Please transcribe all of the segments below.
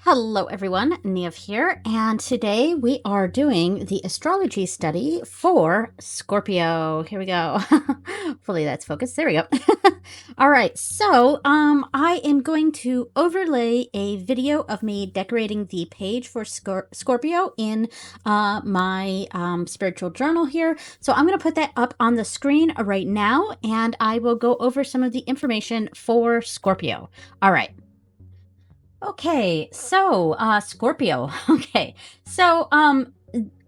Hello everyone, Nev here, and today we are doing the astrology study for Scorpio. Here we go. Hopefully that's focused. There we go. All right, so I am going to overlay a video of me decorating the page for Scorpio in my spiritual journal here. So I'm going to put that up on the screen right now, and I will go over some of the information for Scorpio. All right. Okay, so Scorpio. Okay, so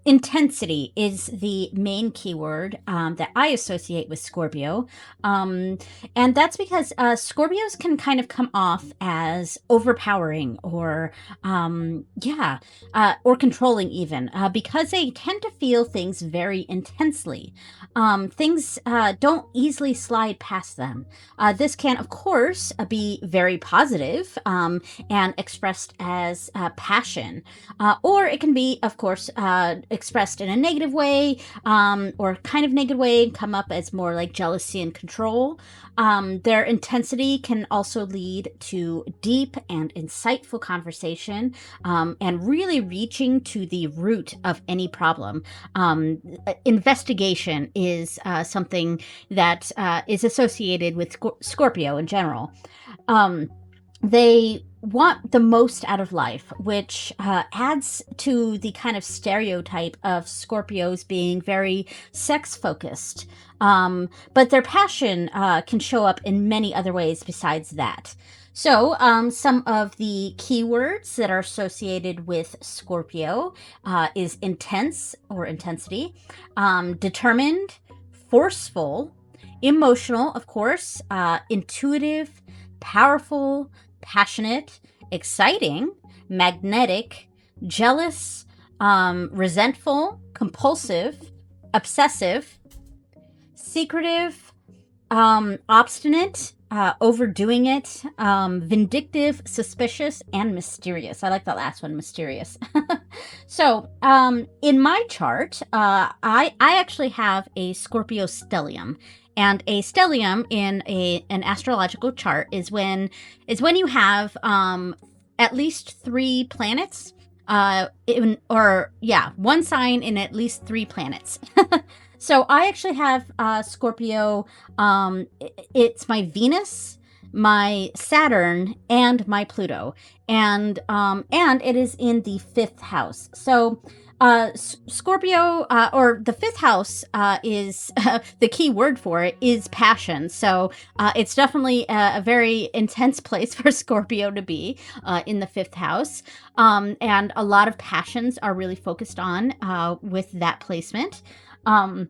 intensity is the main keyword that I associate with Scorpio, and that's because Scorpios can kind of come off as overpowering or or controlling even because they tend to feel things very intensely. Things don't easily slide past them. This can, of course, be very positive and expressed as passion, or it can be, of course, expressed in a negative way or kind of negative way and come up as more like jealousy and control. Their intensity can also lead to deep and insightful conversation and really reaching to the root of any problem. Investigation is something that is associated with Scorpio in general. They want the most out of life, which adds to the kind of stereotype of Scorpios being very sex-focused. But their passion can show up in many other ways besides that. So some of the keywords that are associated with Scorpio is intense or intensity, determined, forceful, emotional, of course, intuitive, powerful, passionate, exciting, magnetic, jealous, resentful, compulsive, obsessive, secretive, obstinate, overdoing it, vindictive, suspicious, and mysterious. I like that last one, mysterious. So, in my chart, I actually have a Scorpio stellium. And a stellium in an astrological chart is when you have at least 3 planets, one sign in at least 3 planets. So I actually have Scorpio. It's my Venus, my Saturn, and my Pluto, and it is in the 5th house. So Scorpio, or the 5th house, is the key word for it is passion. So it's definitely a very intense place for Scorpio to be in the 5th house. And a lot of passions are really focused on with that placement. And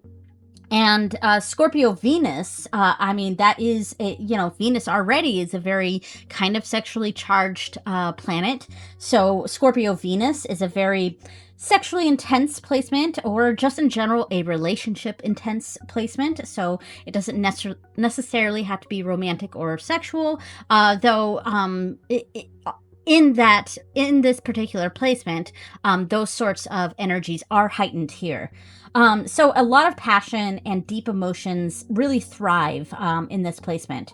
Scorpio Venus, I mean, that is, Venus already is a very kind of sexually charged planet. So Scorpio Venus is a very sexually intense placement, or just in general, a relationship intense placement. So it doesn't necessarily have to be romantic or sexual, though in this particular placement, those sorts of energies are heightened here. So a lot of passion and deep emotions really thrive in this placement.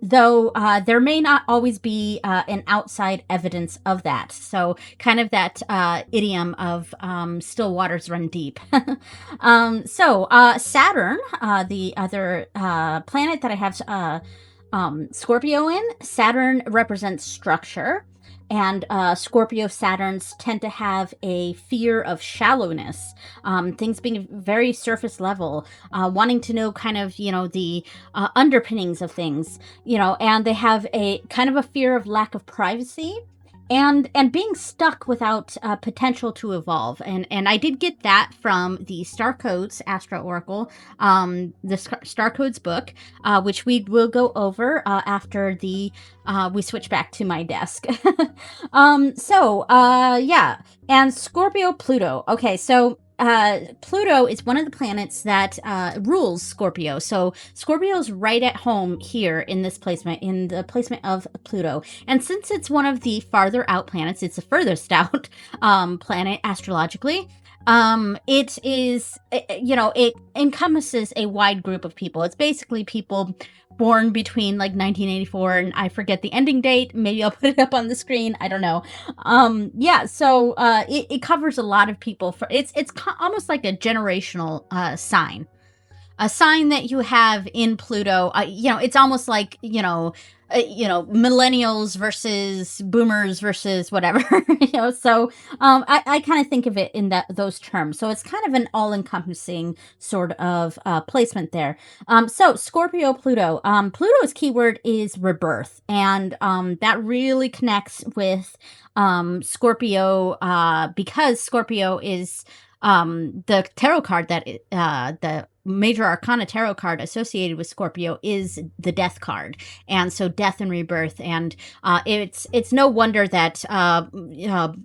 Though there may not always be an outside evidence of that. So kind of that idiom of still waters run deep. So Saturn, the other planet that I have Scorpio in, Saturn represents structure. And Scorpio Saturns tend to have a fear of shallowness, things being very surface level, wanting to know kind of, the underpinnings of things, and they have a kind of a fear of lack of privacy. And being stuck without potential to evolve. And I did get that from the Starcodes Astro Oracle, the Starcodes book, which we will go over after we switch back to my desk. And Scorpio Pluto. Okay, so Pluto is one of the planets that rules Scorpio. So Scorpio's right at home here in this placement, in the placement of Pluto. And since it's one of the farther out planets, it's the furthest out planet astrologically. It encompasses a wide group of people. It's basically people born between like 1984 and I forget the ending date. Maybe I'll put it up on the screen. I don't know. Yeah, so it covers a lot of people. For it's almost like a generational sign, a sign that you have in Pluto. It's almost like, millennials versus boomers versus whatever. So I kind of think of it in those terms. So it's kind of an all-encompassing sort of placement there. So Scorpio Pluto. Pluto's keyword is rebirth, and that really connects with Scorpio because Scorpio is the tarot card that the major arcana tarot card associated with Scorpio is the death card, and so death and rebirth, and it's no wonder that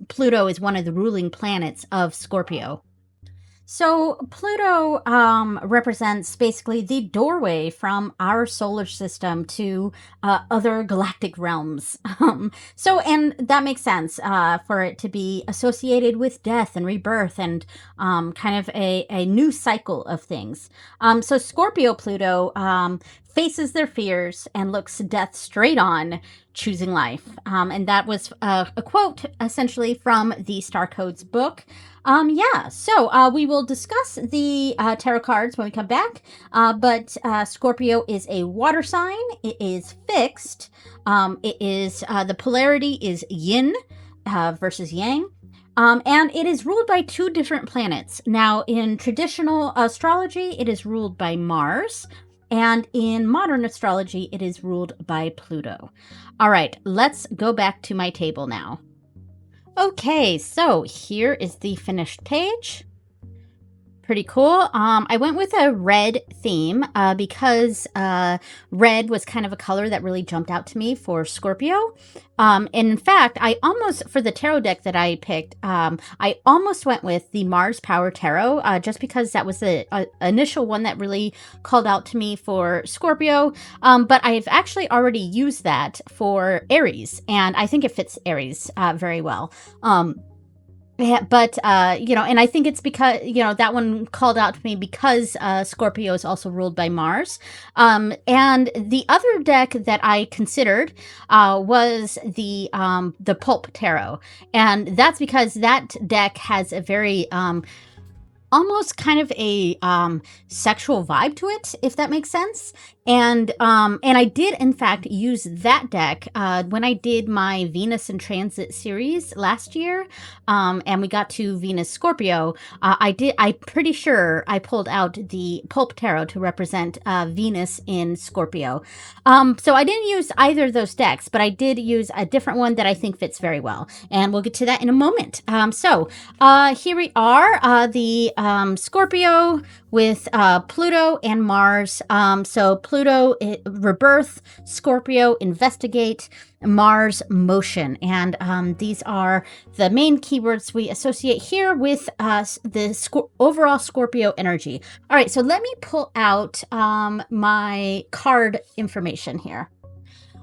Pluto is one of the ruling planets of Scorpio. So Pluto represents basically the doorway from our solar system to other galactic realms. And that makes sense for it to be associated with death and rebirth and kind of a new cycle of things. So Scorpio Pluto faces their fears and looks death straight on, choosing life. And that was a quote essentially from the Starcodes book. So we will discuss the tarot cards when we come back. But Scorpio is a water sign. It is fixed. It is the polarity is yin versus yang. And it is ruled by two different planets. Now, in traditional astrology, it is ruled by Mars. And in modern astrology, it is ruled by Pluto. All right, let's go back to my table now. Okay, so here is the finished page. Pretty cool. I went with a red theme because red was kind of a color that really jumped out to me for Scorpio. And in fact, for the tarot deck that I picked, I almost went with the Mars Power Tarot just because that was the initial one that really called out to me for Scorpio. But I've actually already used that for Aries, and I think it fits Aries very well. Yeah, but, and I think it's because, that one called out to me because Scorpio is also ruled by Mars. And the other deck that I considered was the Pulp Tarot. And that's because that deck has a very almost kind of a sexual vibe to it, if that makes sense. And I did, in fact, use that deck when I did my Venus in Transit series last year, and we got to Venus Scorpio. I'm pretty sure I pulled out the Pulp Tarot to represent Venus in Scorpio. So I didn't use either of those decks, but I did use a different one that I think fits very well, and we'll get to that in a moment. So here we are, the Scorpio with Pluto and Mars. So Pluto, rebirth, Scorpio, investigate, Mars, motion. And these are the main keywords we associate here with the overall Scorpio energy. All right, so let me pull out my card information here.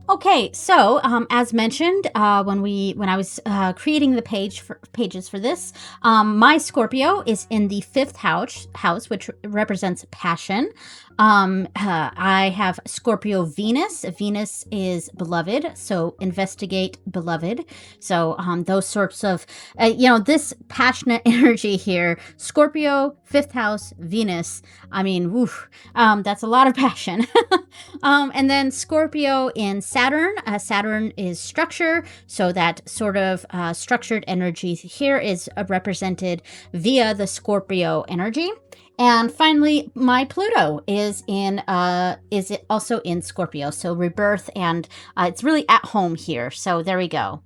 Okay, so as mentioned, when I was creating the pages for this, my Scorpio is in the 5th house, which represents passion. I have Scorpio Venus. Venus is beloved, so investigate beloved. So those sorts of, this passionate energy here. Scorpio, 5th house, Venus. I mean, woof, that's a lot of passion. And then Scorpio in Saturn. Saturn is structure, so that sort of structured energy here is represented via the Scorpio energy. And finally, my Pluto is also in Scorpio, so rebirth, and it's really at home here. So there we go.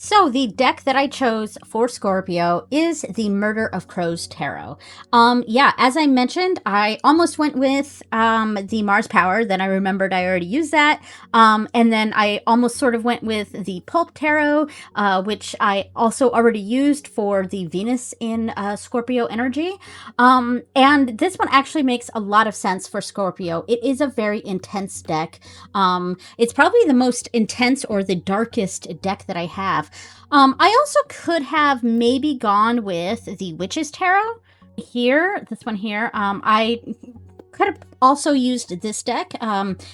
So the deck that I chose for Scorpio is the Murder of Crows Tarot. As I mentioned, I almost went with the Mars Power. Then I remembered I already used that. And then I almost sort of went with the Pulp Tarot, which I also already used for the Venus in Scorpio energy. And this one actually makes a lot of sense for Scorpio. It is a very intense deck. It's probably the most intense or the darkest deck that I have. I also could have maybe gone with the Witches Tarot here, this one here. I could have also used this deck. Yeah,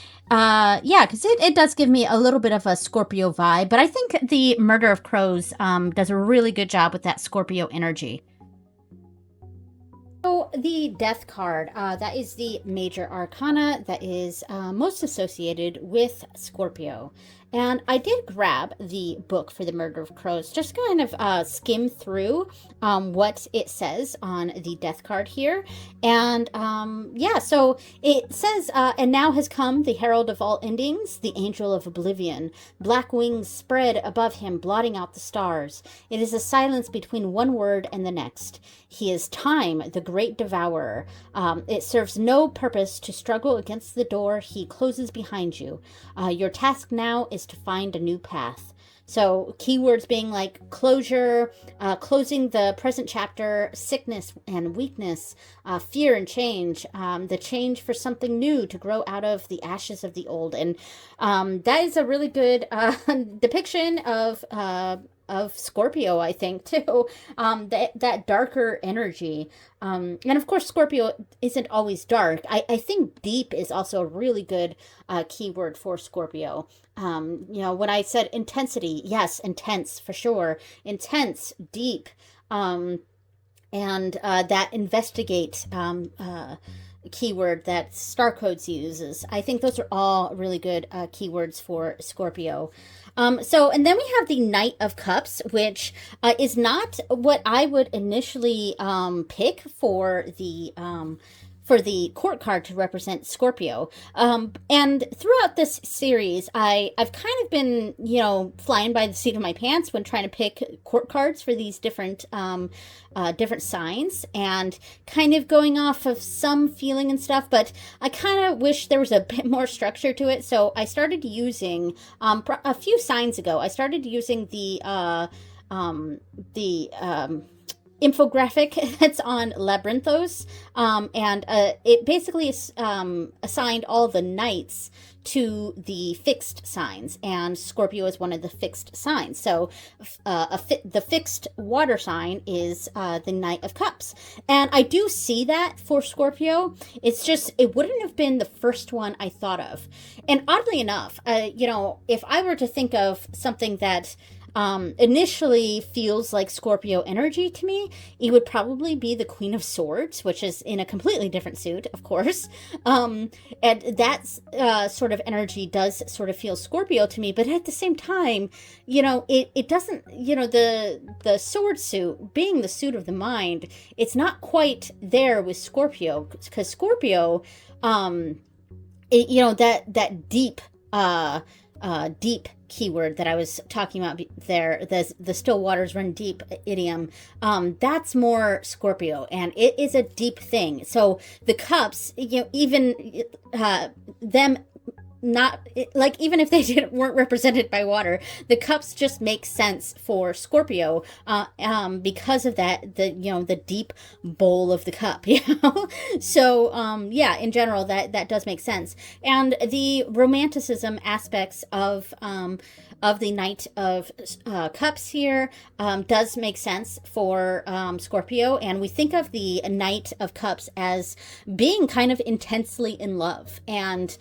because it does give me a little bit of a Scorpio vibe, but I think the Murder of Crows does a really good job with that Scorpio energy. So the Death card, that is the major arcana that is most associated with Scorpio. And I did grab the book for the Murder of Crows, just kind of skim through what it says on the Death card here. And yeah, so it says, and now has come the herald of all endings, the angel of oblivion. Black wings spread above him, blotting out the stars. It is a silence between one word and the next. He is time, the great devourer. It serves no purpose to struggle against the door he closes behind you. Your task now is to find a new path. So keywords being like closure, closing the present chapter, sickness and weakness, fear and change, the change for something new to grow out of the ashes of the old. And that is a really good depiction of Scorpio, I think, too. That darker energy. And of course, Scorpio isn't always dark. I think deep is also a really good keyword for Scorpio. You know, when I said intensity, yes, intense for sure. Intense, deep, and that investigate keyword that Starcodes uses. I think those are all really good keywords for Scorpio. So, and then we have the Knight of Cups, which is not what I would initially pick for the court card to represent Scorpio. And throughout this series, I've kind of been, you know, flying by the seat of my pants when trying to pick court cards for these different signs, and kind of going off of some feeling and stuff, but I kind of wish there was a bit more structure to it. So I started using, a few signs ago, I started using the infographic that's on Labyrinthos, and it basically assigned all the knights to the fixed signs, and Scorpio is one of the fixed signs. So the fixed water sign is the Knight of Cups, and I do see that for Scorpio. It's just, it wouldn't have been the first one I thought of. And oddly enough, you know, if I were to think of something that initially feels like Scorpio energy to me, it would probably be the Queen of Swords, which is in a completely different suit, of course. And that sort of energy does sort of feel Scorpio to me, but at the same time, you know, it doesn't, you know, the sword suit being the suit of the mind, it's not quite there with Scorpio, because Scorpio, you know, that deep, deep keyword that I was talking about there, the still waters run deep idiom, that's more Scorpio, and it is a deep thing. So the cups, you know, even them not, like, even if they weren't represented by water, the cups just make sense for Scorpio because of that, the deep bowl of the cup, you know. So yeah, in general, that does make sense. And the romanticism aspects of the Knight of Cups here does make sense for Scorpio. And we think of the Knight of Cups as being kind of intensely in love, and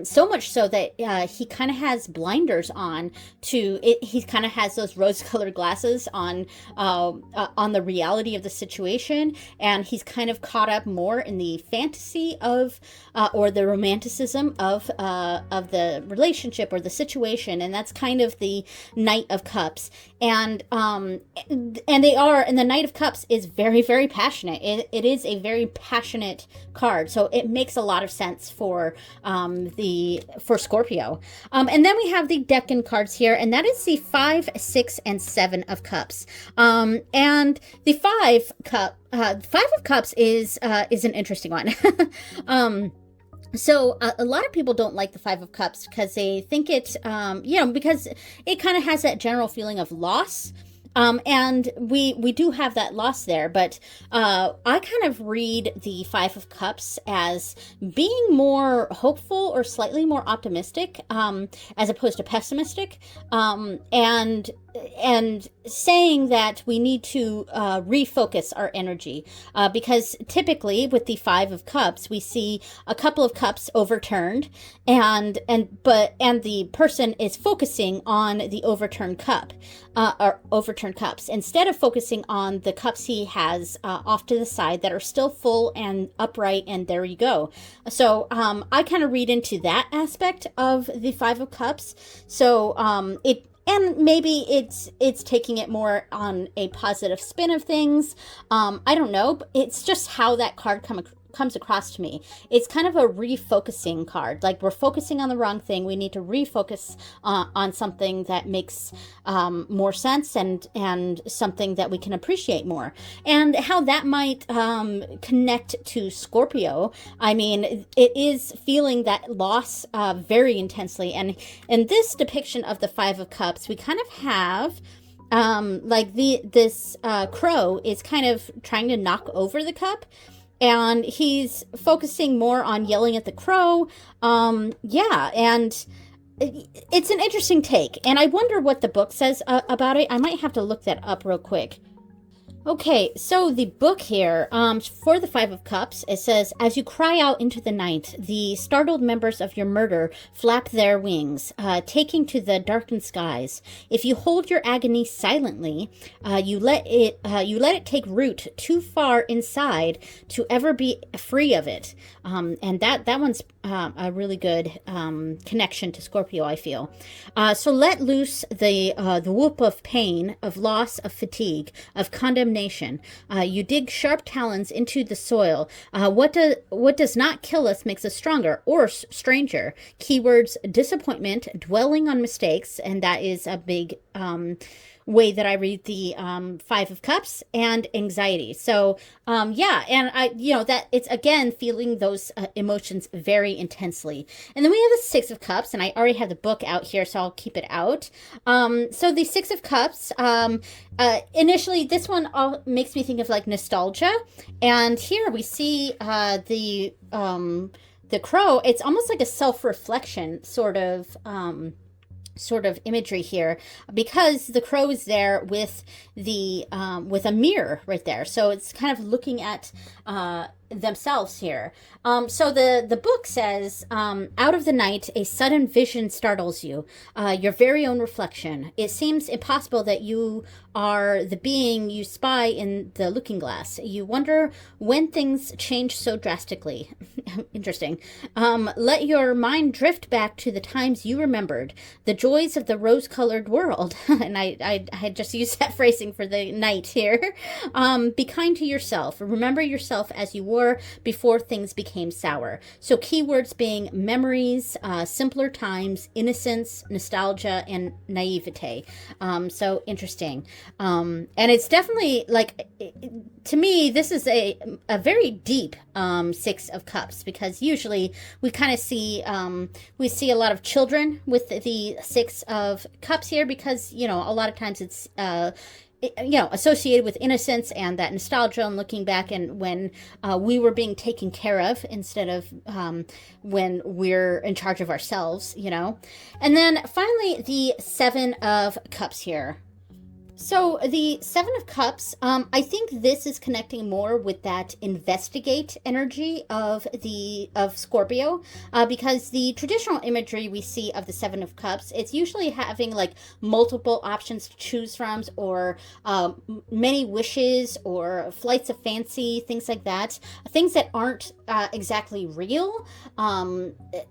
so much so that he kind of has blinders on to it. He kind of has those rose-colored glasses on the reality of the situation, and he's kind of caught up more in the fantasy of or the romanticism of the relationship or the situation, and that's kind of the Knight of Cups. And the Knight of Cups is very, very passionate. It is a very passionate card, so it makes a lot of sense for Scorpio. And then we have the Decan cards here, and that is the 5, 6, and 7 of Cups. And the 5 of Cups is an interesting one. So a lot of people don't like the 5 of Cups because they think it, because it kind of has that general feeling of loss. And we do have that loss there, but I kind of read the 5 of Cups as being more hopeful or slightly more optimistic, as opposed to pessimistic. And and saying that we need to refocus our energy, because typically with the Five of Cups we see a couple of cups overturned, and the person is focusing on the overturned cup, or overturned cups, instead of focusing on the cups he has off to the side that are still full and upright, and there you go. So I kind of read into that aspect of the Five of Cups. So and maybe it's taking it more on a positive spin of things. I don't know, but it's just how that card comes across to me. It's kind of a refocusing card. Like, we're focusing on the wrong thing. We need to refocus on something that makes more sense, and something that we can appreciate more. And how that might connect to Scorpio. I mean, it is feeling that loss very intensely. And in this depiction of the Five of Cups, we kind of have like this crow is kind of trying to knock over the cup, and he's focusing more on yelling at the crow. Yeah, and it's an interesting take, and I wonder what the book says about it. I might have to look that up real quick. Okay, so the book here, for the Five of Cups, it says, as you cry out into the night, the startled members of your murder flap their wings, taking to the darkened skies. If you hold your agony silently, you let it take root too far inside to ever be free of it. And that one's a really good connection to Scorpio, I feel. So let loose the whoop of pain, of loss, of fatigue, of condemnation. You dig sharp talons into the soil. What does not kill us makes us stronger or stranger. Keywords: disappointment, dwelling on mistakes, and that is a big way that I read the Five of Cups, and anxiety. So yeah, and I, that it's again feeling those emotions very intensely. And then we have the Six of Cups, and I already have the book out here, so I'll keep it out. So the Six of Cups, initially this one all makes me think of like nostalgia, and here we see the crow. It's almost like a self-reflection sort of imagery here, because the crow is there with with a mirror right there, so it's kind of looking at themselves here. So the book says, out of the night a sudden vision startles you, your very own reflection. It seems impossible that you are the being you spy in the looking glass. You wonder when things change so drastically. Interesting. Let your mind drift back to the times you remembered, the joys of the rose-colored world. And I had just used that phrasing for the night here. Be kind to yourself. Remember yourself as you were before things became sour. So keywords being memories, simpler times, innocence, nostalgia, and naivete. So interesting. And it's definitely, like, to me, this is a very deep Six of Cups, because usually we kind of see a lot of children with the Six of Cups here, because a lot of times it's associated with innocence and that nostalgia and looking back, and when we were being taken care of instead of when we're in charge of ourselves, And then finally, the Seven of Cups here. So the Seven of Cups, I think this is connecting more with that investigate energy of Scorpio, because the traditional imagery we see of the Seven of Cups, it's usually having like multiple options to choose from, or many wishes, or flights of fancy, things like that, things that aren't exactly real,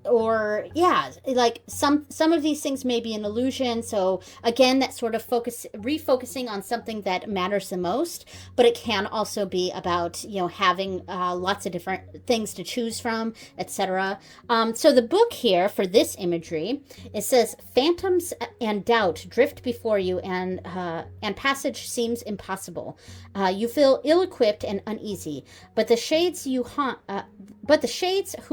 or yeah, like some of these things may be an illusion. So again, that sort of refocusing on something that matters the most, but it can also be about having lots of different things to choose from, etc. So the book here for this imagery, it says, phantoms and doubt drift before you, and passage seems impossible. You feel ill-equipped and uneasy, but the shades who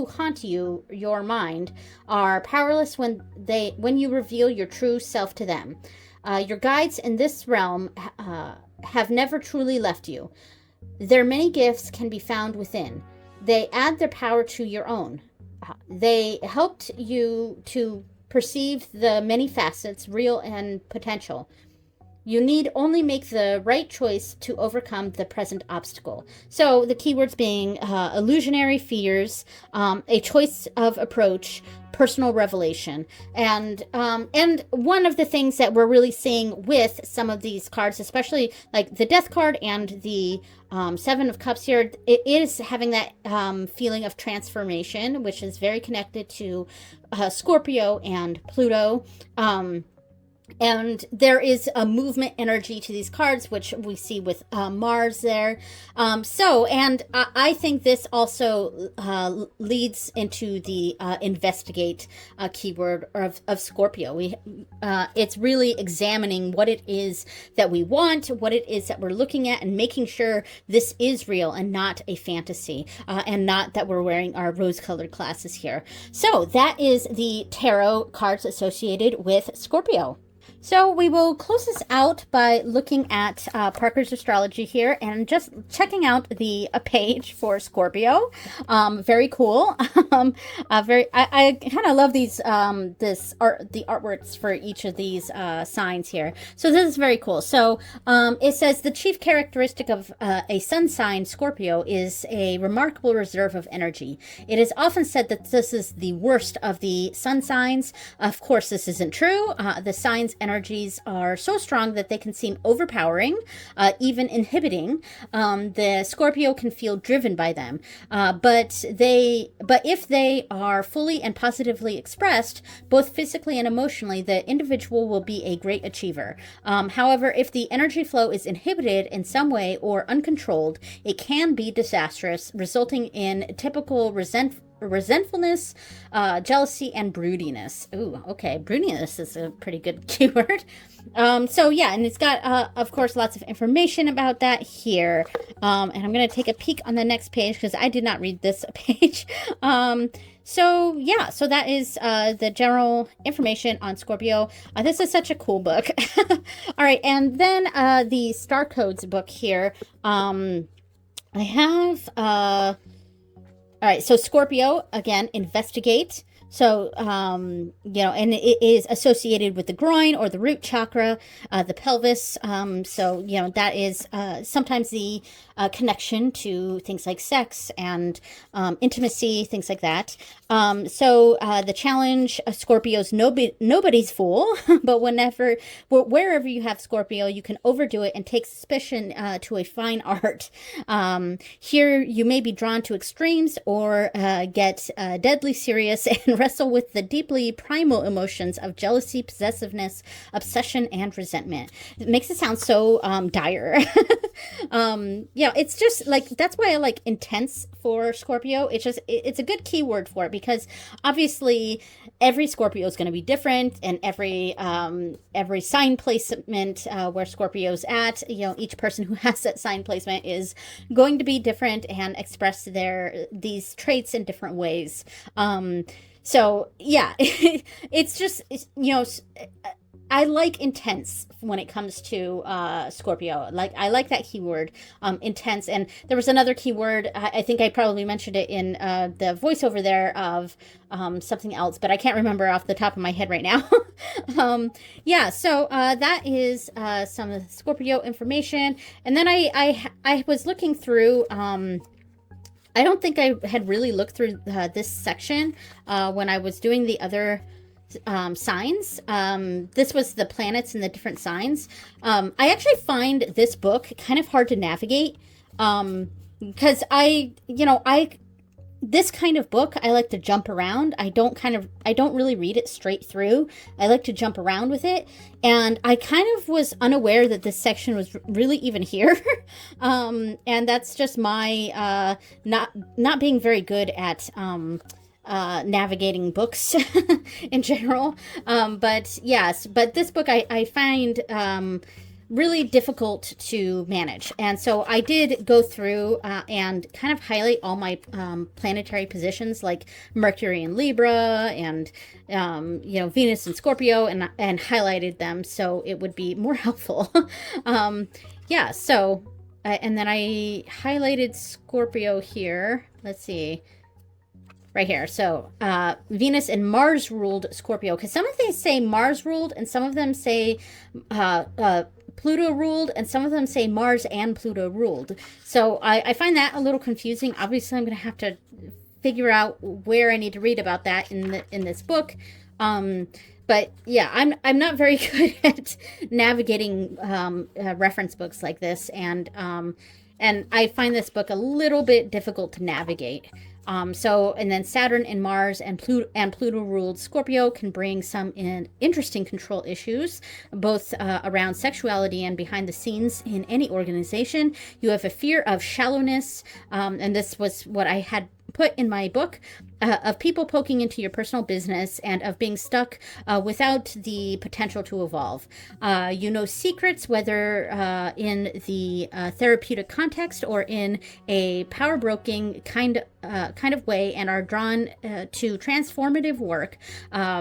haunt your mind are powerless when you reveal your true self to them. Your guides in this realm have never truly left you. Their many gifts can be found within. They add their power to your own. They helped you to perceive the many facets, real and potential. You need only make the right choice to overcome the present obstacle. So the keywords being illusionary fears, a choice of approach, personal revelation, and one of the things that we're really seeing with some of these cards, especially like the Death card and the Seven of Cups here, it is having that feeling of transformation, which is very connected to Scorpio and Pluto. And there is a movement energy to these cards, which we see with Mars there. I think this also leads into the investigate keyword of Scorpio. It's really examining what it is that we want, what it is that we're looking at, and making sure this is real and not a fantasy, and not that we're wearing our rose-colored glasses here. So that is the tarot cards associated with Scorpio. So we will close this out by looking at Parker's Astrology here and just checking out the page for Scorpio. Very cool. I kind of love these the artworks for each of these signs here. So this is very cool. So it says the chief characteristic of a sun sign Scorpio is a remarkable reserve of energy. It is often said that this is the worst of the sun signs. Of course, this isn't true. The signs' energies are so strong that they can seem overpowering, even inhibiting. The Scorpio can feel driven by them, but if they are fully and positively expressed, both physically and emotionally, the individual will be a great achiever. However, if the energy flow is inhibited in some way or uncontrolled, it can be disastrous, resulting in typical resentfulness, jealousy, and broodiness. Ooh, okay. Broodiness is a pretty good keyword. So yeah, and it's got, of course, lots of information about that here. And I'm going to take a peek on the next page because I did not read this page. So yeah, so that is the general information on Scorpio. This is such a cool book. All right, and then the Starcodes book here. I have... all right, so Scorpio, again, investigate. So, and it is associated with the groin or the root chakra, the pelvis. That is sometimes the connection to things like sex and intimacy, things like that. The challenge, Scorpio's nobody's fool, but wherever you have Scorpio, you can overdo it and take suspicion to a fine art. Here, you may be drawn to extremes or get deadly serious and wrestle with the deeply primal emotions of jealousy, possessiveness, obsession, and resentment. It makes it sound so dire. It's just like, that's why I like intense for Scorpio. It's a good keyword for it because obviously every Scorpio is going to be different, and every sign placement where Scorpio's at, each person who has that sign placement is going to be different and express these traits in different ways. It's just, I like intense when it comes to Scorpio. I like that keyword, intense. And there was another keyword, I think I probably mentioned it in the voiceover there of something else, but I can't remember off the top of my head right now. That is some of the Scorpio information. And then I was looking through... I don't think I had really looked through this section when I was doing the other signs. This was the planets and the different signs. I actually find this book kind of hard to navigate because this kind of book, I like to jump around. I don't really read it straight through. I like to jump around with it. And I kind of was unaware that this section was really even here. And that's just my not being very good at navigating books in general. But this book I find really difficult to manage. And so I did go through and kind of highlight all my planetary positions, like Mercury in Libra and Venus in Scorpio, and highlighted them so it would be more helpful. And then I highlighted Scorpio here. Let's see. Right here. So Venus and Mars ruled Scorpio, because some of them say Mars ruled and some of them say Pluto ruled, and some of them say Mars and Pluto ruled. So I find that a little confusing. Obviously, I'm going to have to figure out where I need to read about that in this book. But yeah, I'm not very good at navigating reference books like this, and I find this book a little bit difficult to navigate. And then Saturn and Mars and Pluto ruled Scorpio can bring some interesting control issues, both around sexuality and behind the scenes in any organization. You have a fear of shallowness, and this was what I had put in my book, of people poking into your personal business and of being stuck without the potential to evolve. You know secrets, whether in the therapeutic context or in a power broking kind of way, and are drawn to transformative work,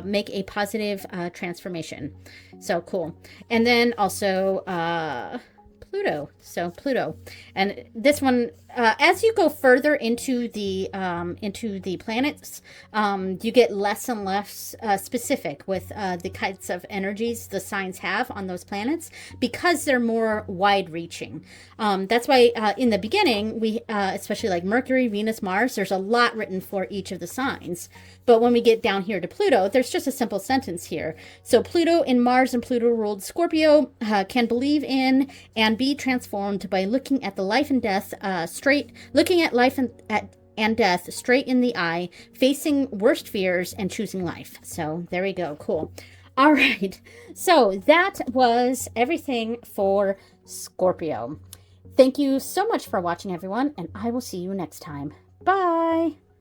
make a positive transformation. So cool. And then also Pluto. So Pluto, and this one, as you go further into the planets, you get less and less specific with the kinds of energies the signs have on those planets, because they're more wide-reaching. That's why in the beginning, we especially like Mercury, Venus, Mars, there's a lot written for each of the signs. But when we get down here to Pluto, there's just a simple sentence here. So Pluto in Mars and Pluto ruled Scorpio can believe in and be transformed by looking at the life and death and death straight in the eye, facing worst fears and choosing life. So there we go. Cool. All right. So that was everything for Scorpio. Thank you so much for watching, everyone, and I will see you next time. Bye.